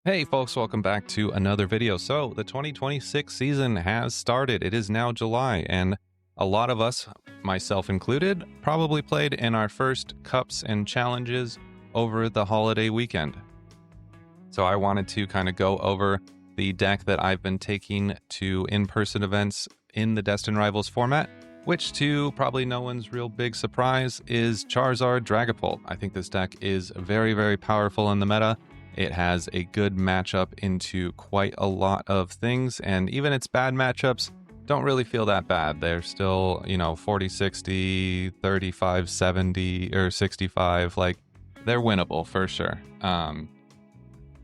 Hey folks, welcome back to another video. So the 2026 season has started. It is now July, and a lot of us, myself included, probably played in our first cups and challenges over the holiday weekend. So I wanted to kind of go over the deck that I've been taking to in-person events in the Destined Rivals format, which to probably no one's real big surprise is Charizard Dragapult. I think this deck is very, very powerful in the meta. It has a good matchup into quite a lot of things, and even its bad matchups don't really feel that bad. They're still, 40, 60, 35, 70, or 65. Like, they're winnable for sure. So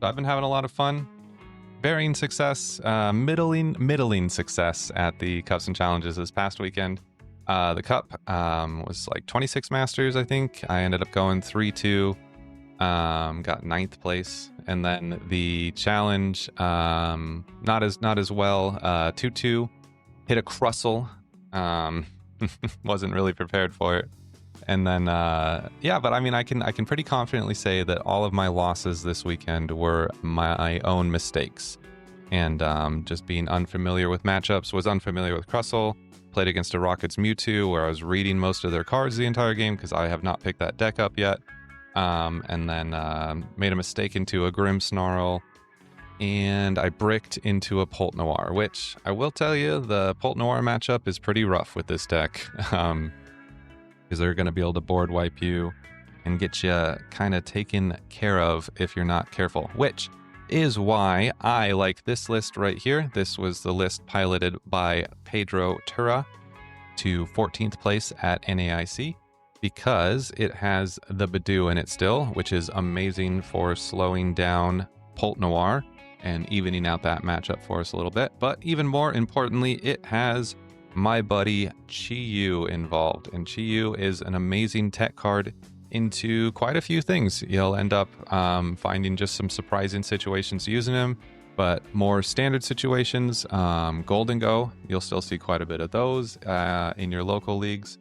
I've been having a lot of fun. Varying success, middling success at the Cups and Challenges this past weekend. The Cup was like 26 Masters, I think. I ended up going 3-2. Got 9th place, and then the challenge not as well. 2-2, hit a Crustle. Wasn't really prepared for it, and then yeah, but I mean, I can pretty confidently say that all of my losses this weekend were my own mistakes, and just being unfamiliar with matchups. Was unfamiliar with Crustle. Played against a Rockets Mewtwo where I was reading most of their cards the entire game because I have not picked that deck up yet. And then made a mistake into a Grimmsnarl, and I bricked into a Pult Noir, which I will tell you, the Pult Noir matchup is pretty rough with this deck, because they're going to be able to board wipe you and get you kind of taken care of if you're not careful, which is why I like this list right here. This was the list piloted by Pedro Tura to 14th place at NAIC. Because it has the Bidoof in it still, which is amazing for slowing down Pult Noir and evening out that matchup for us a little bit. But even more importantly, it has my buddy Chi-Yu involved. And Chi-Yu is an amazing tech card into quite a few things. You'll end up finding just some surprising situations using him, but more standard situations, Golden Go, you'll still see quite a bit of those in your local leagues.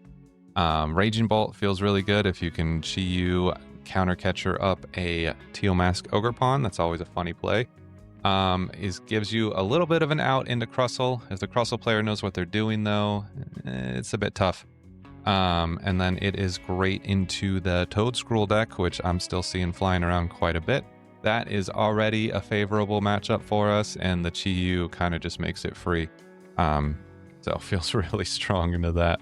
Raging Bolt feels really good if you can Chi-Yu counter catcher up a Teal Mask Ogerpon. That's always a funny play. Gives you a little bit of an out into Crustle. If the Crustle player knows what they're doing, though, it's a bit tough. And then it is great into the Toedscruel deck, which I'm still seeing flying around quite a bit. That is already a favorable matchup for us, and the Chi-Yu kind of just makes it free. So feels really strong into that.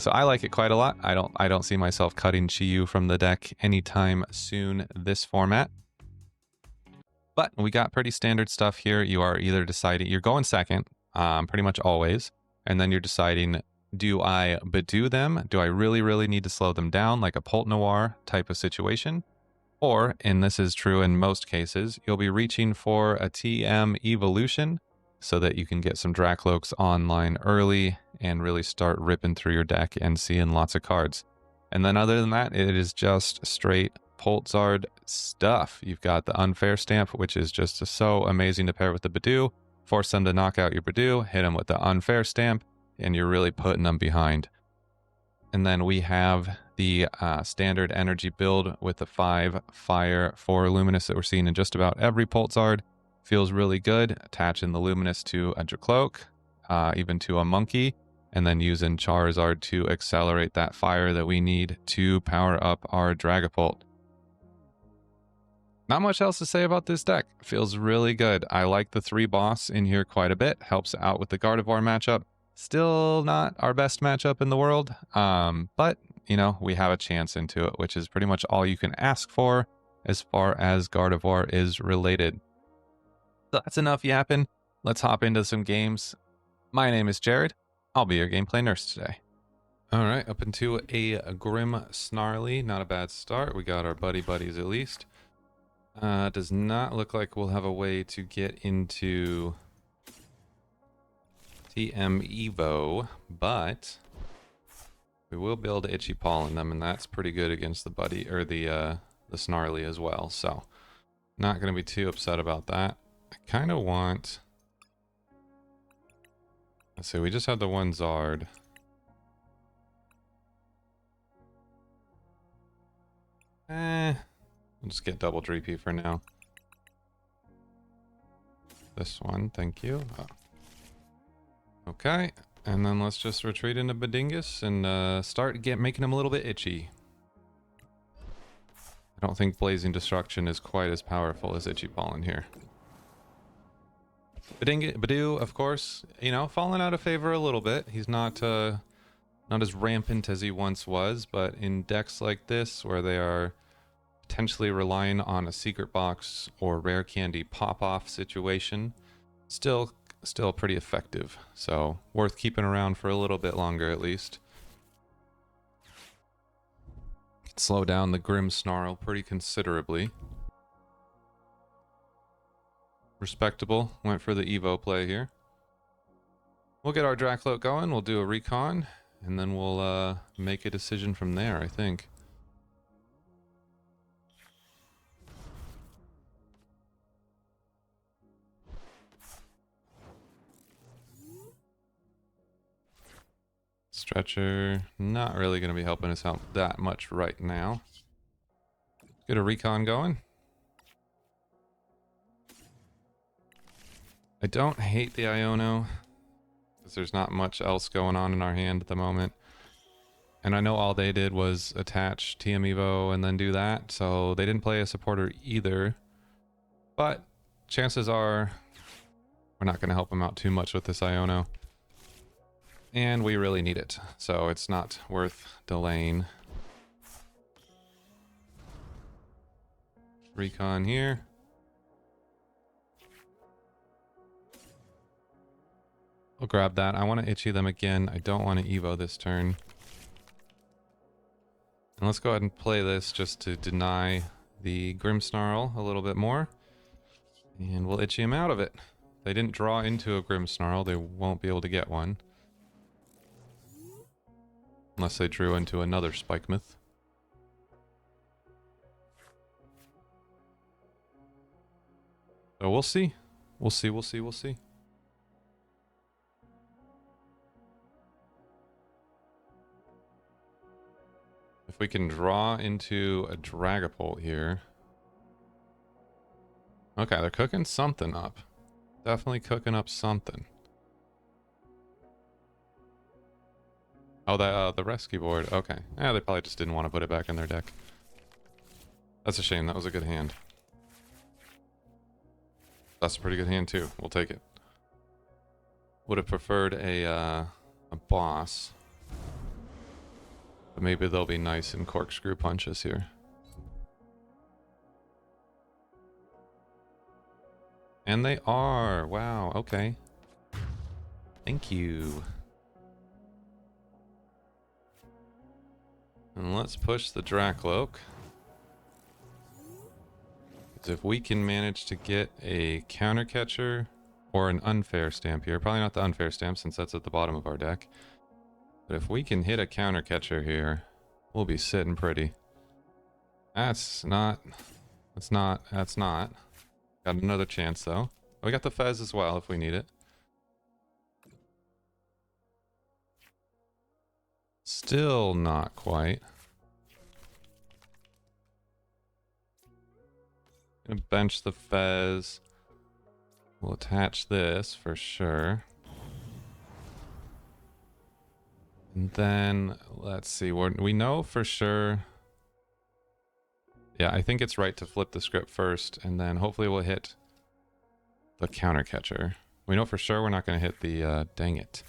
So I like it quite a lot. I don't see myself cutting Chi-Yu from the deck anytime soon this format. But we got pretty standard stuff here. You are either deciding, you're going second, pretty much always, and then you're deciding, do I Bidoof them? Do I really need to slow them down, like a Pult Noir type of situation? Or, and this is true in most cases, you'll be reaching for a TM evolution so that you can get some Dracloaks online early and really start ripping through your deck and seeing lots of cards. And then other than that, it is just straight Pultzard stuff. You've got the Unfair Stamp, which is just so amazing to pair with the Bidoof. Force them to knock out your Bidoof, hit them with the Unfair Stamp, and you're really putting them behind. And then we have the standard energy build with the 5 fire, 4 luminous that we're seeing in just about every Pultzard. Feels really good, attaching the luminous to a Dracloak, even to a monkey, and then using Charizard to accelerate that fire that we need to power up our Dragapult. Not much else to say about this deck. Feels really good. I like the 3 boss in here quite a bit. Helps out with the Gardevoir matchup. Still not our best matchup in the world, but, we have a chance into it, which is pretty much all you can ask for as far as Gardevoir is related. So that's enough yapping. Let's hop into some games. My name is Jared. I'll be your gameplay nurse today. All right, up into a Grimmsnarl. Not a bad start. We got our buddies at least. Does not look like we'll have a way to get into TM Evo, but we will be able to Itchy Pollen them, and that's pretty good against the the Snarly as well. So not going to be too upset about that. I kind of want... Let's see, we just had the one Zard. We'll just get double 3P for now. This one, thank you. Okay, and then let's just retreat into Bedingus and start making him a little bit itchy. I don't think Blazing Destruction is quite as powerful as Itchy Pollen here. Badoo, of course, you know, fallen out of favor a little bit. He's not as rampant as he once was, but in decks like this, where they are potentially relying on a secret box or rare candy pop-off situation, still pretty effective. So worth keeping around for a little bit longer at least. Slow down the Grimmsnarl pretty considerably. Respectable. Went for the Evo play here. We'll get our Dracloak going. We'll do a recon, and then we'll make a decision from there, I think. Stretcher, not really going to be helping us out that much right now. Get a recon going. I don't hate the Iono, because there's not much else going on in our hand at the moment. And I know all they did was attach TM Evo and then do that, so they didn't play a supporter either. But chances are we're not going to help them out too much with this Iono. And we really need it, so it's not worth delaying. Recon here. I'll grab that. I want to itchy them again. I don't want to Evo this turn. And let's go ahead and play this just to deny the Grimmsnarl a little bit more. And we'll itchy him out of it. If they didn't draw into a Grimmsnarl, they won't be able to get one. Unless they drew into another Spikemouth. So we'll see. We'll see. If we can draw into a Dragapult here. Okay, they're cooking something up. Definitely cooking up something. Oh, the rescue board. Okay. Yeah, they probably just didn't want to put it back in their deck. That's a shame. That was a good hand. That's a pretty good hand too. We'll take it. Would have preferred a boss. But maybe they'll be nice and corkscrew punches here. And they are. Wow. Okay. Thank you. And let's push the Dracloak. Because if we can manage to get a counter catcher or an unfair stamp here, probably not the unfair stamp since that's at the bottom of our deck. But if we can hit a counter catcher here, we'll be sitting pretty. That's not. Got another chance though. We got the Fez as well if we need it. Still not quite. Gonna bench the Fez. We'll attach this for sure. And then, let's see, we know for sure. Yeah, I think it's right to flip the script first, and then hopefully we'll hit the counter catcher. We know for sure we're not going to hit the, dang it.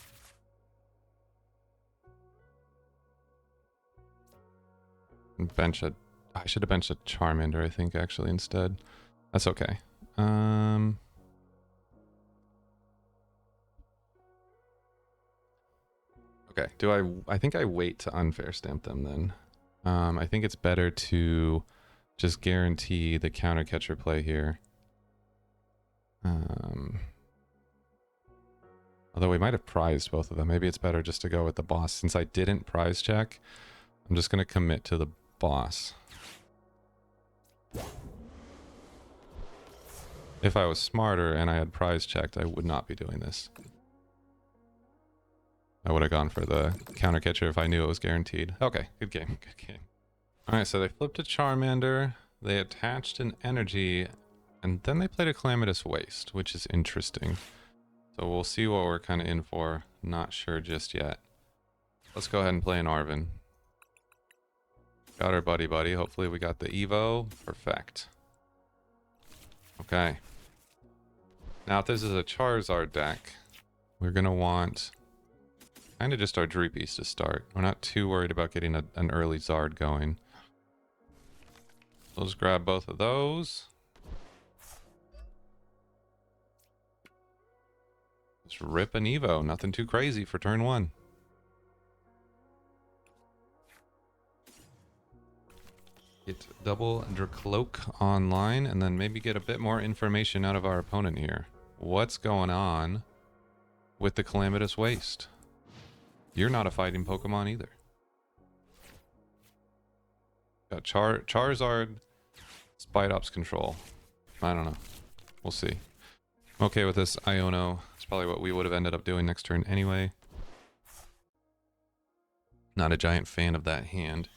Bench a, I should have benched a Charmander, I think, actually, instead. That's okay. Okay, I think I wait to unfair stamp them then. I think it's better to just guarantee the counter catcher play here. Although we might have prized both of them. Maybe it's better just to go with the boss. Since I didn't prize check, I'm just going to commit to the boss. If I was smarter and I had prize checked, I would not be doing this. I would have gone for the counter catcher if I knew it was guaranteed. Okay, good game, good game. Alright, so they flipped a Charmander. They attached an energy And then they played a Calamatous Waste, which is interesting. So we'll see what we're kind of in for. Not sure just yet. Let's go ahead and play an Arven. Got our buddy. Hopefully we got the Evo. Perfect. Okay. Now if this is a Charizard deck, we're going to want kind of just our Dreepies to start. We're not too worried about getting an early Zard going. So let's grab both of those. Just rip an Evo. Nothing too crazy for turn 1. Get double Dracloak online and then maybe get a bit more information out of our opponent here. What's going on with the Calamatous Waste? You're not a fighting Pokemon either. Got Charizard, Spite Ops control. I don't know. We'll see. I'm okay with this Iono. It's probably what we would have ended up doing next turn anyway. Not a giant fan of that hand.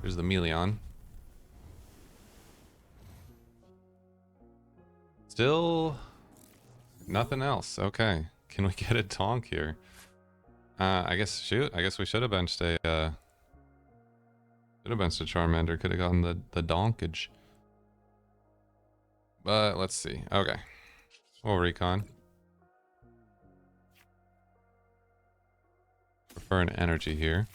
Here's the Meleon. Still nothing else. Okay. Can we get a donk here? I guess we should have benched a Charmander. Could have gotten the donkage. But let's see. Okay. We'll recon. Prefer an energy here.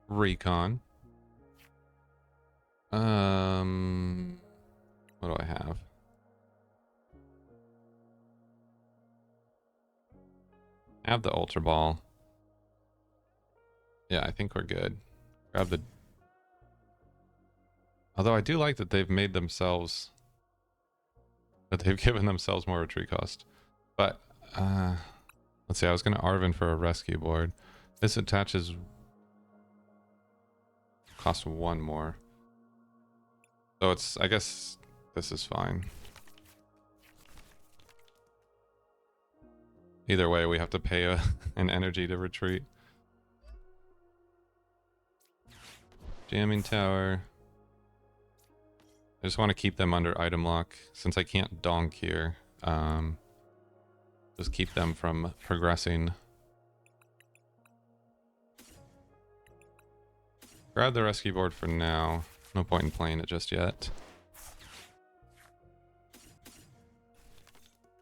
Recon. What do I have? I have the Ultra Ball. Yeah, I think we're good. Grab the... Although I do like that they've made themselves... that they've given themselves more retreat cost. But, let's see, I was going to Arven for a rescue board. This attaches... costs 1 more. So it's... I guess this is fine. Either way, we have to pay an energy to retreat. Jamming Tower. I just want to keep them under item lock since I can't donk here. Just keep them from progressing. Grab the rescue board for now. No point in playing it just yet.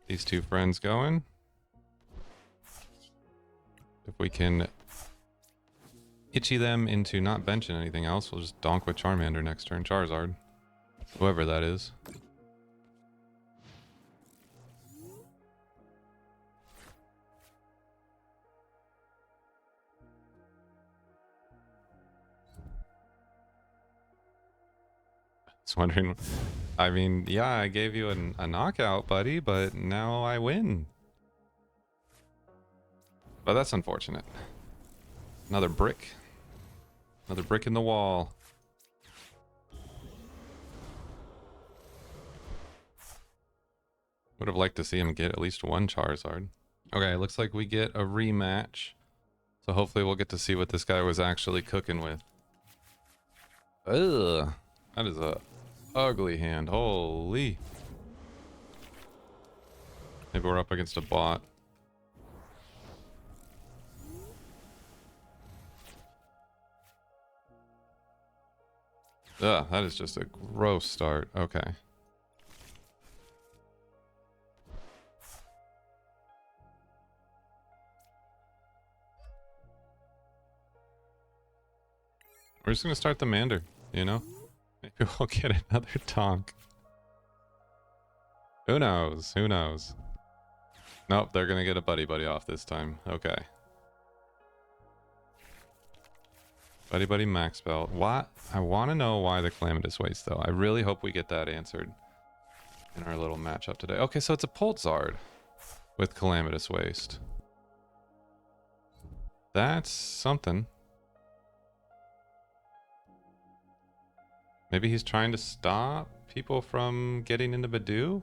These two friends going. If we can itchy them into not benching anything else, we'll just donk with Charmander next turn. Charizard. Whoever that is. Just wondering. I mean, yeah, I gave you a knockout, buddy, but now I win. But that's unfortunate. Another brick. Another brick in the wall. Would have liked to see him get at least 1 Charizard. Okay, looks like we get a rematch. So hopefully we'll get to see what this guy was actually cooking with. Ugh. That is a ugly hand. Holy. Maybe we're up against a bot. Ugh, that is just a gross start. Okay. We're just gonna start the Mander, you know? Maybe we'll get another donk. Who knows? Who knows? Nope, they're gonna get a buddy off this time. Okay. Buddy max belt. What? I want to know why the Calamatous Waste, though. I really hope we get that answered in our little matchup today. Okay, so it's a Pultzard with Calamatous Waste. That's something. Maybe he's trying to stop people from getting into Badoo?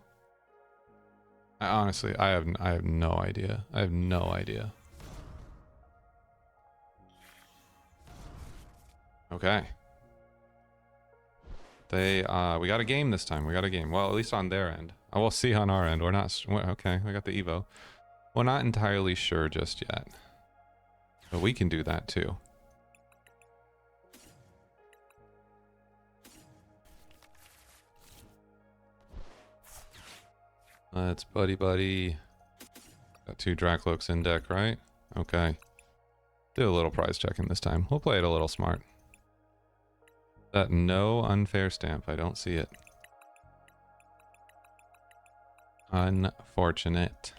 Honestly, I have no idea. I have no idea. Okay. They, we got a game this time. We got a game. Well, at least on their end. I will see on our end. We're not, okay, we got the Evo. We're not entirely sure just yet. But we can do that too. Let's buddy. Got 2 Dracloaks in deck, right? Okay. Do a little prize checking this time. We'll play it a little smart. That no unfair stamp. I don't see it. Unfortunate.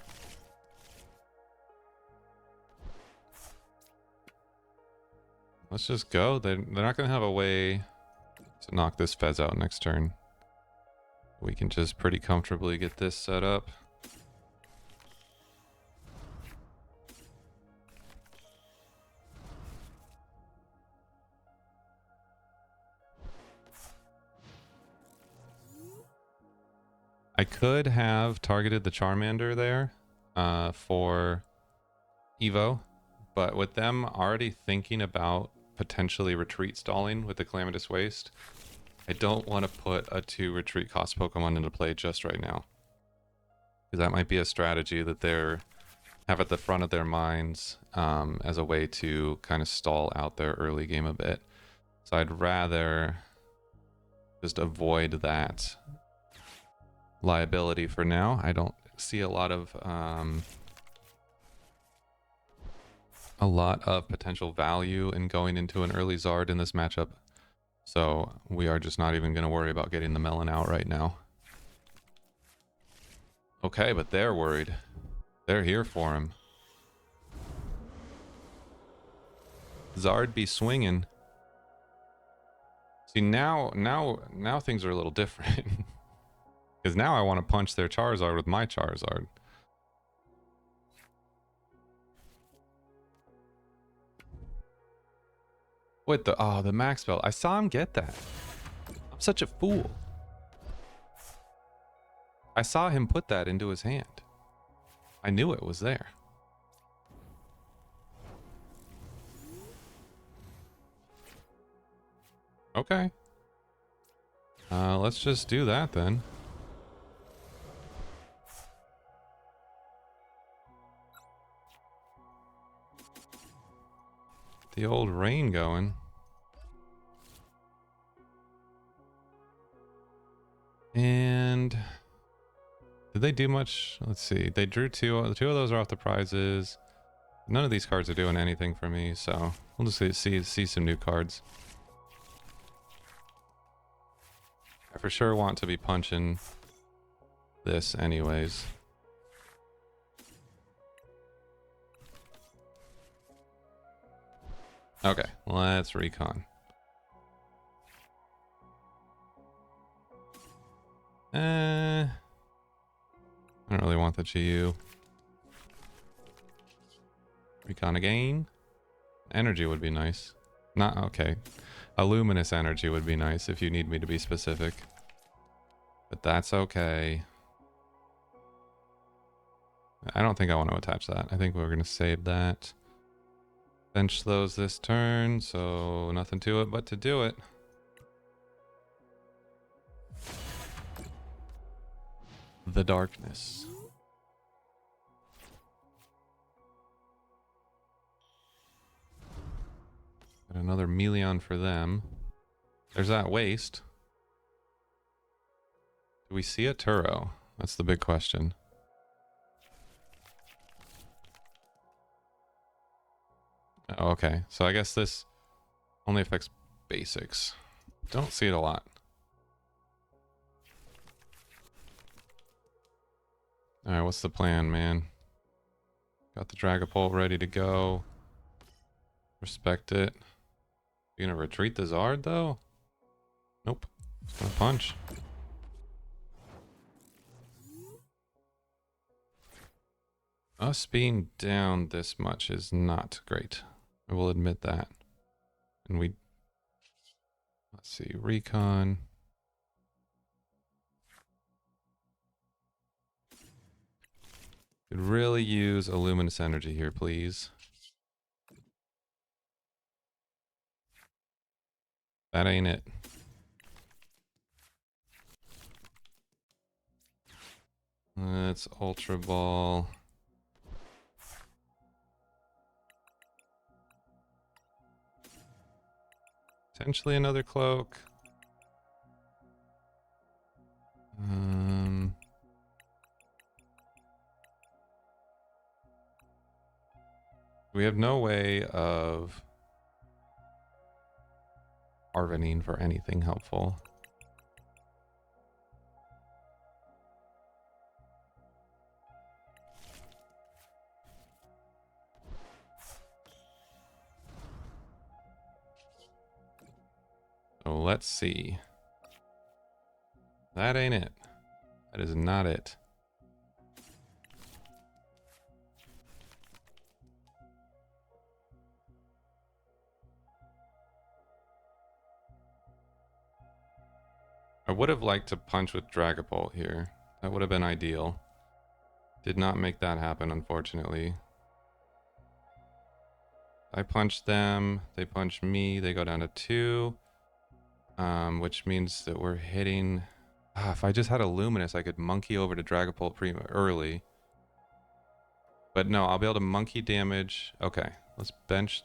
Let's just go. They're not going to have a way to knock this Fez out next turn. We can just pretty comfortably get this set up. I could have targeted the Charmander there for Evo, but with them already thinking about potentially retreat stalling with the Calamatous Waste, I don't want to put a 2 retreat cost Pokemon into play just right now. Because that might be a strategy that they're have at the front of their minds as a way to kind of stall out their early game a bit. So I'd rather just avoid that liability for now. I don't see a lot of potential value in going into an early Zard in this matchup. So we are just not even going to worry about getting the melon out right now. Okay, but they're worried. They're here for him. Zard be swinging. See, now things are a little different. Because now I want to punch their Charizard with my Charizard. With the max belt. I saw him get that. I'm such a fool. I saw him put that into his hand. I knew it was there. Okay. Let's just do that then. The old rain going. And did they do much? Let's see. They drew 2. 2 of those are off the prizes. None of these cards are doing anything for me, so we'll just see some new cards. I for sure want to be punching this anyways. Okay, let's recon. I don't really want the GU. Recon again. Energy would be nice. Not okay. A luminous energy would be nice if you need me to be specific. But that's okay. I don't think I want to attach that. I think we're going to save that. Bench those this turn, so nothing to it but to do it. The darkness. Got another Meleon for them. There's that waste. Do we see a Turo? That's the big question. Oh, okay, so I guess this only affects basics. Don't see it a lot. Alright, what's the plan, man? Got the Dragapult ready to go. Respect it. You gonna retreat the Zard, though? Nope. Just gonna punch. Us being down this much is not great. I will admit that. And we... Let's see, recon. Could really use a luminous energy here, please. That ain't it. Let's Ultra Ball. Potentially another cloak. We have no way of Arvening for anything helpful. So let's see. That ain't it. That is not it. I would have liked to punch with Dragapult here. That would have been ideal. Did not make that happen, unfortunately. I punched them, they punch me, they go down to 2. Which means that we're hitting... if I just had a Luminous, I could monkey over to Dragapult early. But no, I'll be able to monkey damage. Okay, let's bench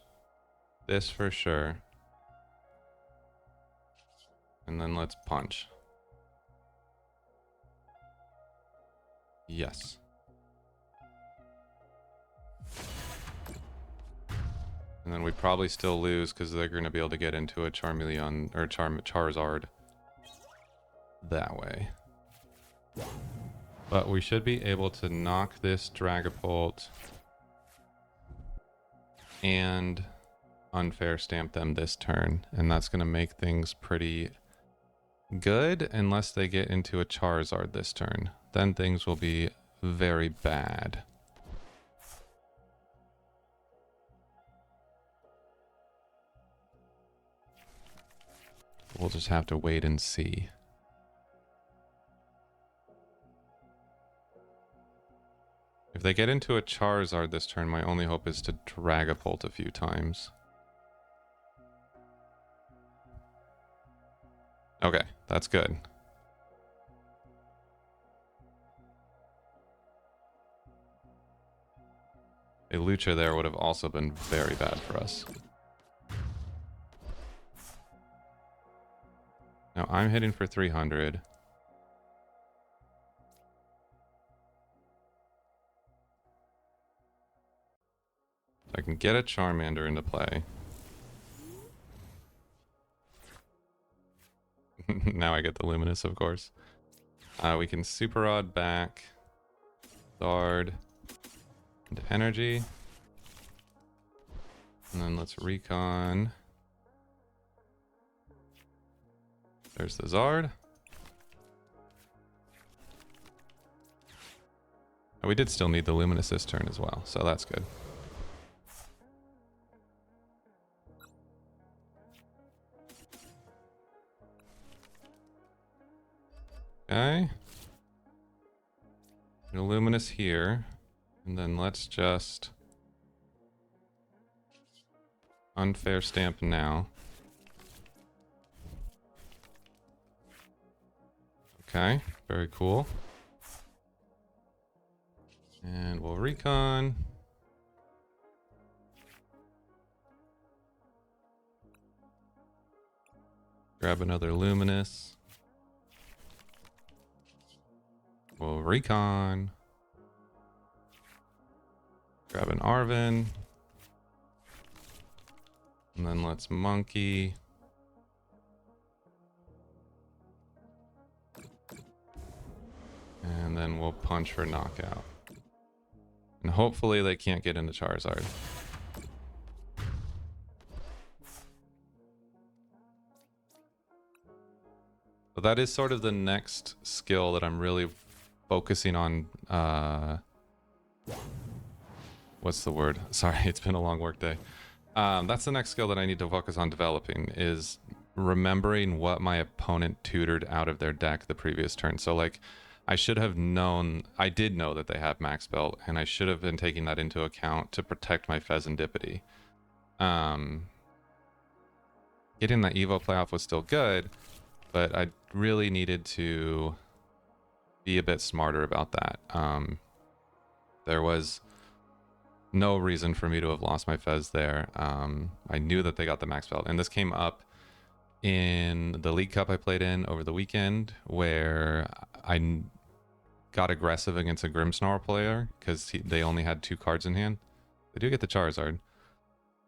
this for sure. And then let's punch. Yes. And then we probably still lose because they're going to be able to get into a Charmeleon or Charizard that way. But we should be able to knock this Dragapult and unfair stamp them this turn. And that's going to make things pretty good unless they get into a Charizard this turn. Then things will be very bad. We'll just have to wait and see. If they get into a Charizard this turn, my only hope is to Dragapult a few times. Okay, that's good. A Lucha there would have also been very bad for us. Now I'm hitting for 300. I can get a Charmander into play. Now I get the Luminous, of course. We can Super Rod back. Zard. Into Energy. And then let's Recon. There's the Zard. We did still need the Luminous this turn as well, so that's good. Okay. The Luminous here. And then let's just unfair stamp now. Okay, very cool. And we'll Recon. Grab another Luminous. We'll Recon. Grab an Arven. And then let's Monkey. And then we'll punch for knockout. And hopefully they can't get into Charizard. But that is sort of the next skill that I'm really focusing on. What's the word? Sorry, it's been a long work day. That's the next skill that I need to focus on developing, is remembering what my opponent tutored out of their deck the previous turn. So like, I should have known, I did know that they have Max Belt, and I should have been taking that into account to protect my Pheasantipity. Getting that Evo playoff was still good, but I really needed to be a bit smarter about that. There was no reason for me to have lost my Fez there. I knew that they got the max belt, and this came up in the League Cup I played in over the weekend, where I got aggressive against a Grimmsnarl player because they only had 2 cards in hand. They do get the Charizard.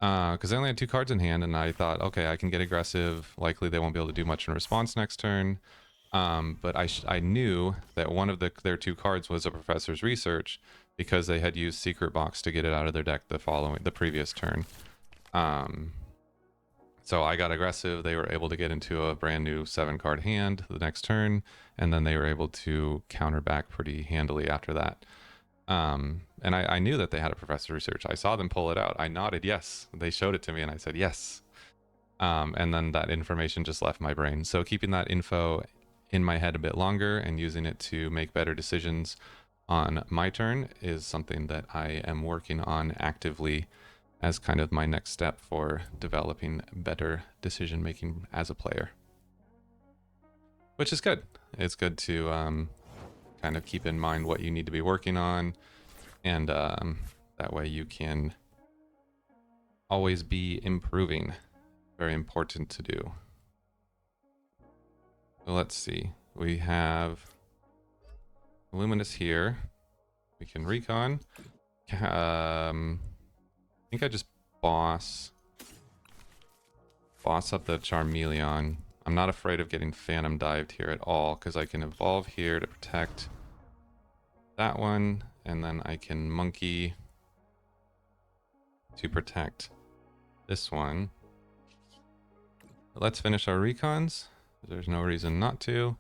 Because they only had 2 cards in hand, and I thought, okay, I can get aggressive. Likely they won't be able to do much in response next turn. But I knew that one of their 2 cards was a Professor's Research because they had used Secret Box to get it out of their deck the previous turn. So I got aggressive. They were able to get into a brand new 7-card hand the next turn, and then they were able to counter back pretty handily after that. And I knew that they had a Professor Research. I saw them pull it out. I nodded yes. They showed it to me, and I said yes. And then that information just left my brain. So keeping that info in my head a bit longer and using it to make better decisions on my turn is something that I am working on actively as kind of my next step for developing better decision making as a player, which is good. It's good to kind of keep in mind what you need to be working on, and that way you can always be improving. Very important to do. So let's see. We have Luminous here. We can recon. I think I just boss up the Charmeleon. I'm not afraid of getting Phantom Dived here at all, because I can evolve here to protect that one, and then I can Monkey to protect this one. But let's finish our recons. There's no reason not to.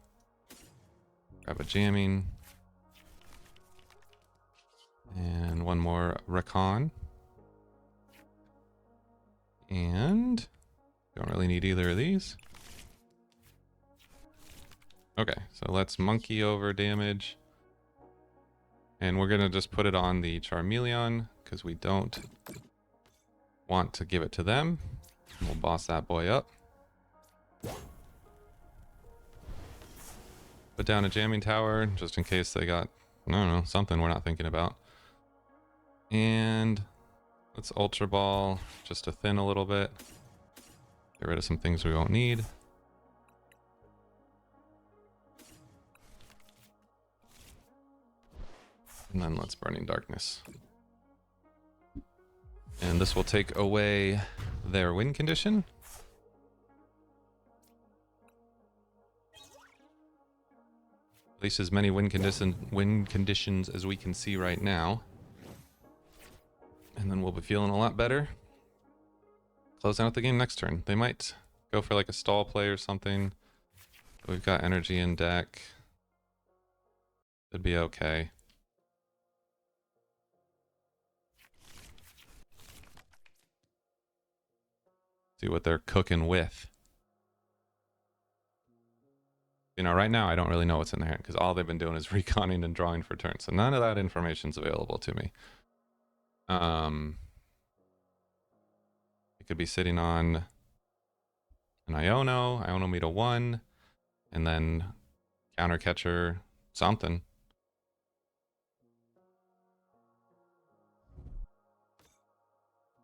Grab a Jamming. And one more Recon. And don't really need either of these. Okay, so let's Monkey over damage. And we're going to just put it on the Charmeleon, because we don't want to give it to them. We'll boss that boy up. Put down a Jamming Tower, just in case they got, I don't know, something we're not thinking about. And let's Ultra Ball just to thin a little bit. Get rid of some things we won't need. And then let's Burning Darkness. And this will take away their win condition. At least as many win conditions as we can see right now. And then we'll be feeling a lot better. Closing out the game next turn. They might go for like a stall play or something. We've got energy in deck. Should be okay. See what they're cooking with. You know, right now I don't really know what's in their hand, because all they've been doing is reconning and drawing for turns. So none of that information's available to me. It could be sitting on an Iono me to 1, and then counter catcher, something.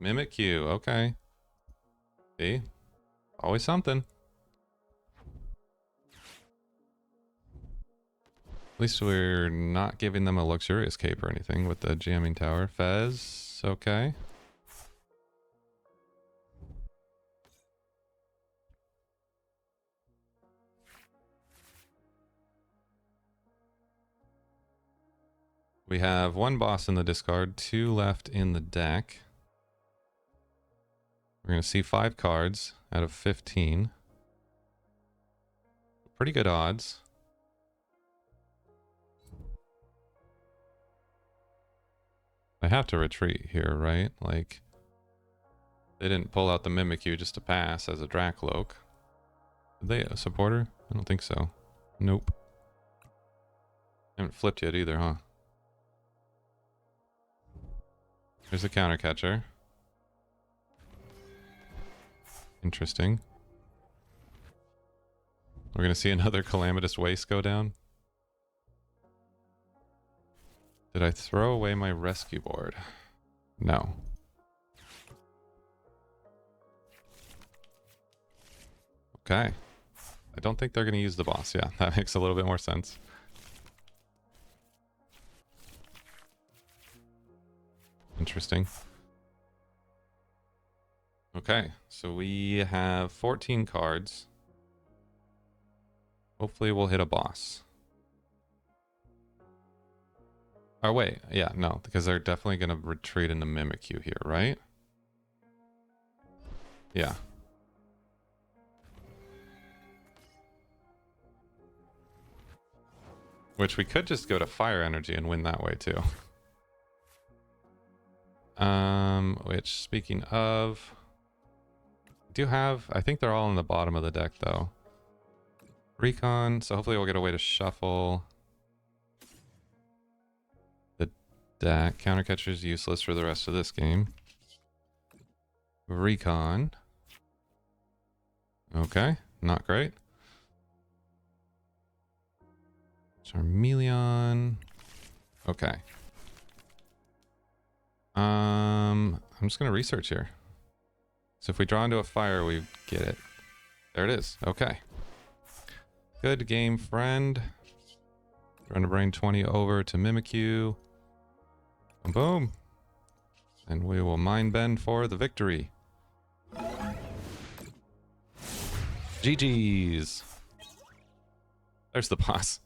Mimikyu, okay. See? Always something. At least we're not giving them a luxurious cape or anything with the Jamming Tower. Fez, okay. We have 1 boss in the discard, 2 left in the deck. We're going to see 5 cards out of 15. Pretty good odds. I have to retreat here, right? Like, they didn't pull out the Mimikyu just to pass as a Dracloak. Did they a supporter? I don't think so. Nope. Haven't flipped yet either, huh? There's a counter catcher. Interesting. We're gonna see another Calamatous Waste go down. Did I throw away my rescue board? No. Okay. I don't think they're going to use the boss. Yeah, that makes a little bit more sense. Interesting. Okay, so we have 14 cards. Hopefully we'll hit a boss. Oh, wait. Yeah, no, because they're definitely going to retreat into Mimikyu here, right? Yeah. Which we could just go to Fire Energy and win that way, too. Which, speaking of... do have... I think they're all in the bottom of the deck, though. Recon, so hopefully we'll get a way to shuffle the deck. Counter Catcher is useless for the rest of this game. Recon. Okay, not great. Charmeleon. Okay. I'm just gonna research here. So if we draw into a fire, we get it. There it is. Okay. Good game, friend. Run a brain 20 over to Mimikyu. Boom, boom. And we will mind bend for the victory. GG's. There's the boss.